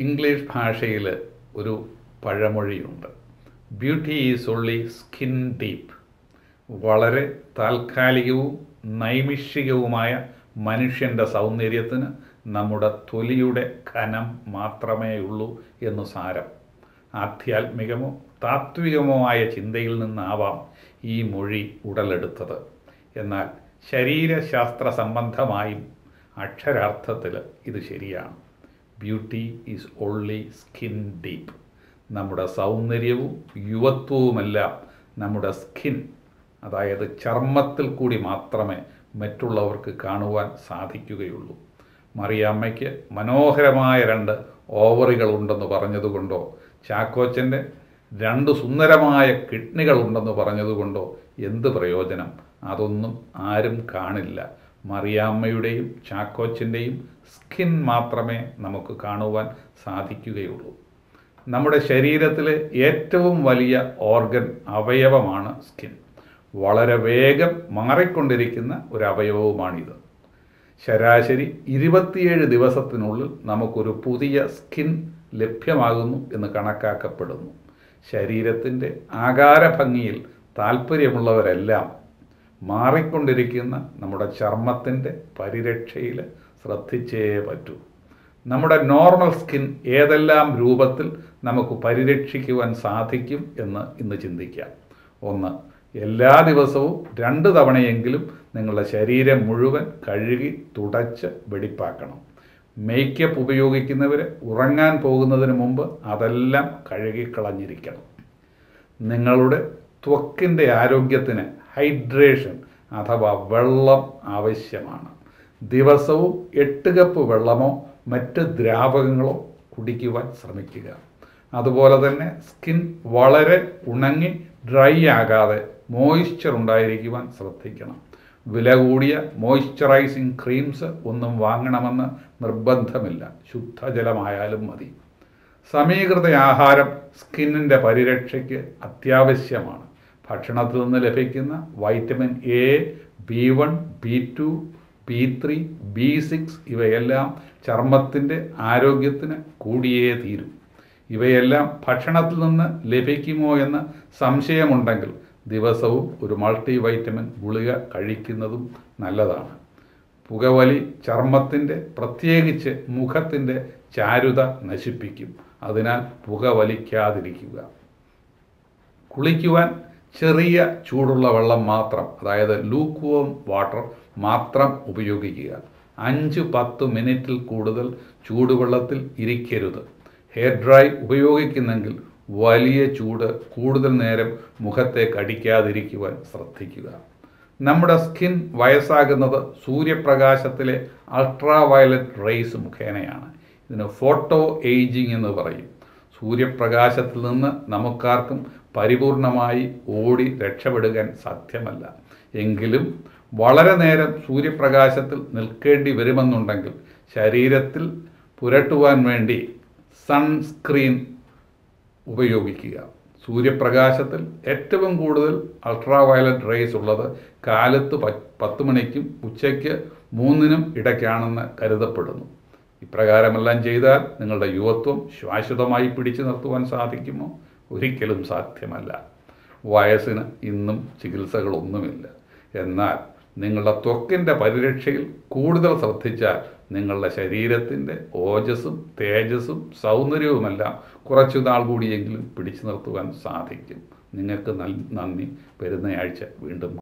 English ഭാഷയിൽ ഒരു പഴമൊഴിയുണ്ട്. Beauty is only skin deep. വളരെ താൽക്കാലികവും നൈമിഷികവുമായ മനുഷ്യൻ്റെ സൗന്ദര്യത്തിന് നമ്മുടെ തൊലിയുടെ ഘനം മാത്രമേ ഉള്ളൂ എന്ന് സാരം. ആധ്യാത്മികമോ താത്വികമോ ആയ ചിന്തയിൽ നിന്നാവാം ഈ മൊഴി ഉടലെടുത്തത്. എന്നാൽ ശരീരശാസ്ത്ര സംബന്ധമായും അക്ഷരാർത്ഥത്തിൽ ഇത് ശരിയാണ്. Beauty is only skin deep. നമ്മുടെ സൗന്ദര്യവും യുവത്വവുമെല്ലാം നമ്മുടെ സ്കിൻ, അതായത് ചർമ്മത്തിൽ കൂടി മാത്രമേ മറ്റുള്ളവർക്ക് കാണുവാൻ സാധിക്കുകയുള്ളൂ. മറിയാമ്മയ്ക്ക് മനോഹരമായ 2 ഓവറികളുണ്ടെന്ന് പറഞ്ഞതുകൊണ്ടോ ചാക്കോച്ചൻ്റെ 2 സുന്ദരമായ കിഡ്നികളുണ്ടെന്ന് പറഞ്ഞതുകൊണ്ടോ എന്ത് പ്രയോജനം? അതൊന്നും ആരും കാണില്ല. മറിയാമ്മയുടെയും ചാക്കോച്ചൻ്റെയും സ്കിൻ മാത്രമേ നമുക്ക് കാണുവാൻ സാധിക്കുകയുള്ളൂ. നമ്മുടെ ശരീരത്തിലെ ഏറ്റവും വലിയ അവയവമാണ് സ്കിൻ. വളരെ വേഗം മാറിക്കൊണ്ടിരിക്കുന്ന ഒരു അവയവവുമാണിത്. ശരാശരി 27 ദിവസത്തിനുള്ളിൽ നമുക്കൊരു പുതിയ സ്കിൻ ലഭ്യമാകുന്നു എന്ന് കണക്കാക്കപ്പെടുന്നു. ശരീരത്തിൻ്റെ ആകാരഭംഗിയിൽ താല്പര്യമുള്ളവരെല്ലാം മാറിക്കൊണ്ടിരിക്കുന്ന നമ്മുടെ ചർമ്മത്തിൻ്റെ പരിരക്ഷയിൽ ശ്രദ്ധിച്ചേ പറ്റൂ. നമ്മുടെ നോർമൽ സ്കിൻ ഏതെല്ലാം രൂപത്തിൽ നമുക്ക് പരിരക്ഷിക്കുവാൻ സാധിക്കും എന്ന് ഇന്ന് ചിന്തിക്കാം. 1. എല്ലാ ദിവസവും 2 തവണയെങ്കിലും നിങ്ങളുടെ ശരീരം മുഴുവൻ കഴുകി തുടച്ച് വെടിപ്പാക്കണം. മേക്കപ്പ് ഉപയോഗിക്കുന്നവർ ഉറങ്ങാൻ പോകുന്നതിന് മുമ്പ് അതെല്ലാം കഴുകിക്കളഞ്ഞിരിക്കണം. നിങ്ങളുടെ ത്വക്കിൻ്റെ ആരോഗ്യത്തിന് ഹൈഡ്രേഷൻ അഥവാ വെള്ളം ആവശ്യമാണ്. ദിവസവും 8 കപ്പ് വെള്ളമോ മറ്റ് ദ്രാവകങ്ങളോ കുടിക്കുവാൻ ശ്രമിക്കുക. അതുപോലെ തന്നെ സ്കിൻ വളരെ ഉണങ്ങി ഡ്രൈ ആകാതെ മോയ്സ്ചർ ഉണ്ടായിരിക്കുവാൻ ശ്രദ്ധിക്കണം. വില കൂടിയ മോയ്സ്ചറൈസിങ് ക്രീംസ് ഒന്നും വാങ്ങണമെന്ന് നിർബന്ധമില്ല. ശുദ്ധജലമായാലും മതി. സമീകൃത ആഹാരം സ്കിന്നിൻ്റെ പരിരക്ഷയ്ക്ക് അത്യാവശ്യമാണ്. ഭക്ഷണത്തിൽ നിന്ന് ലഭിക്കുന്ന vitamin A, B1, B2, B3, B6 ഇവയെല്ലാം ചർമ്മത്തിൻ്റെ ആരോഗ്യത്തിന് കൂടിയേ തീരും. ഇവയെല്ലാം ഭക്ഷണത്തിൽ നിന്ന് ലഭിക്കുമോ എന്ന് സംശയമുണ്ടെങ്കിൽ ദിവസവും ഒരു മൾട്ടി വൈറ്റമിൻ ഗുളിക കഴിക്കുന്നതും നല്ലതാണ്. പുകവലി ചർമ്മത്തിൻ്റെ, പ്രത്യേകിച്ച് മുഖത്തിൻ്റെ ചാരുത നശിപ്പിക്കും. അതിനാൽ പുകവലിക്കാതിരിക്കുക. കുളിക്കുവാൻ ചെറിയ ചൂടുള്ള വെള്ളം മാത്രം, അതായത് ലൂക്ക്വാം വാട്ടർ മാത്രം ഉപയോഗിക്കുക. 5-10 മിനിറ്റിൽ കൂടുതൽ ചൂടുവെള്ളത്തിൽ ഇരിക്കരുത്. ഹെയർ ഡ്രൈ ഉപയോഗിക്കുന്നെങ്കിൽ വലിയ ചൂട് കൂടുതൽ നേരം മുഖത്തേക്ക് അടിക്കാതിരിക്കുവാൻ ശ്രദ്ധിക്കുക. നമ്മുടെ സ്കിൻ വയസ്സാകുന്നത് സൂര്യപ്രകാശത്തിലെ അൾട്രാ വയലറ്റ് റേസ് മുഖേനയാണ്. ഇതിന് ഫോട്ടോ ഏജിങ് എന്ന് പറയും. സൂര്യപ്രകാശത്തിൽ നിന്ന് നമുക്കാർക്കും പരിപൂർണമായി ഓടി രക്ഷപ്പെടുവാൻ സാധ്യമല്ല. എങ്കിലും വളരെ നേരം സൂര്യപ്രകാശത്തിൽ നിൽക്കേണ്ടി വരുമെന്നുണ്ടെങ്കിൽ ശരീരത്തിൽ പുരട്ടുവാൻ വേണ്ടി സൺസ്ക്രീൻ ഉപയോഗിക്കുക. സൂര്യപ്രകാശത്തിൽ ഏറ്റവും കൂടുതൽ അൾട്രാ വയലറ്റ് റേസ് ഉള്ളത് കാലത്ത് 10 മണിക്കും ഉച്ചയ്ക്ക് 3-നും ഇടയ്ക്കാണെന്ന് കരുതപ്പെടുന്നു. ഇപ്രകാരമെല്ലാം ചെയ്താൽ നിങ്ങളുടെ യുവത്വം ശാശ്വതമായി പിടിച്ചു നിർത്തുവാൻ സാധിക്കുമോ? ഒരിക്കലും സാധ്യമല്ല. വയസ്സിന് ഇന്നും ചികിത്സകളൊന്നുമില്ല. എന്നാൽ നിങ്ങളുടെ ത്വക്കിൻ്റെ പരിരക്ഷയിൽ കൂടുതൽ ശ്രദ്ധിച്ചാൽ നിങ്ങളുടെ ശരീരത്തിൻ്റെ ഓജസ്സും തേജസ്സും സൗന്ദര്യവുമെല്ലാം കുറച്ചു നാൾ കൂടിയെങ്കിലും പിടിച്ചു നിർത്തുവാൻ സാധിക്കും. നിങ്ങൾക്ക് നന്ദി. വരുന്നയാഴ്ച വീണ്ടും